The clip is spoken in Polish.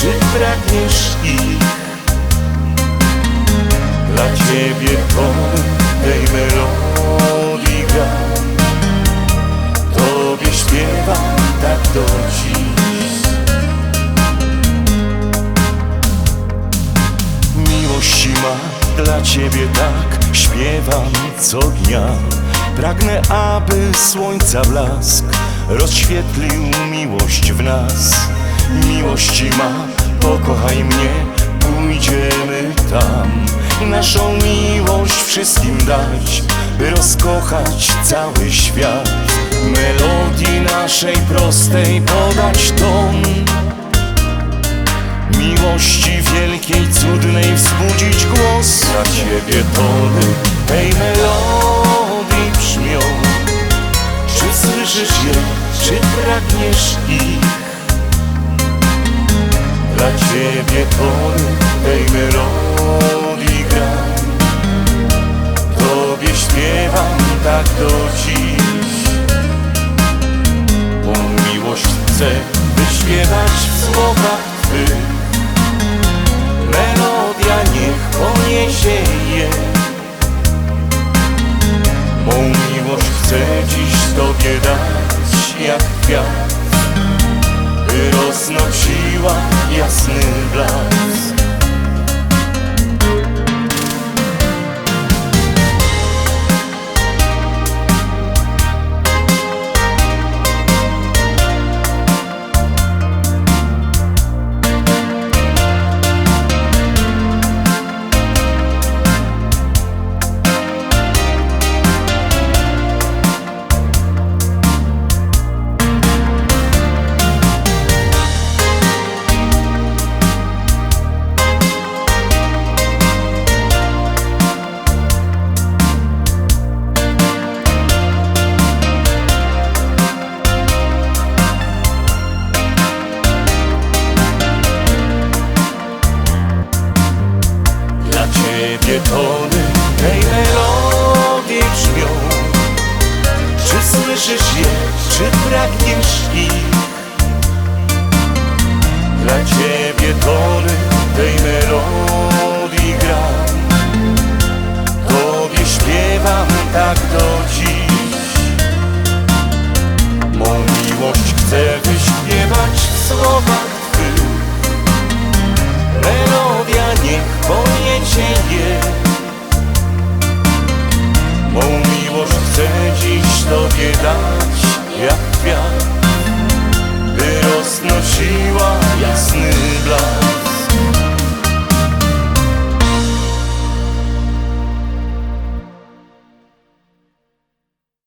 czy pragniesz ich? Dla Ciebie tony tej melodii gram, Tobie śpiewam tak do dziś. Miłości ma dla Ciebie tak, śpiewam co dnia. Pragnę, aby słońca blask rozświetlił miłość w nas. Miłości ma, pokochaj mnie, pójdziemy tam. Naszą miłość wszystkim dać, by rozkochać cały świat. Melodii naszej prostej podać ton, miłości wielkiej, cudnej wzbudzić głos. Dla Ciebie tony tej melodii brzmią, czy słyszysz je, czy pragniesz ich? Dla Ciebie tony tej melodii gram, Tobie śpiewam tak do dziś. Bo miłość chcę wyśpiewać w słowach Twych, melodia niech poniesie je. Mą miłość chcę dziś Tobie dać jak kwiat, by roznosiła jasny blask. Ciebie tony tej melodii brzmią, czy słyszysz je, czy pragniesz ich? Dla Ciebie tony tej melodii gram, Tobie śpiewam tak do dziś. Mą miłość chcę wyśpiewać w słowach Twych, melodia niech poniesie je. Mą miłość chcę dziś Tobie dać jak kwiat, by roznosiła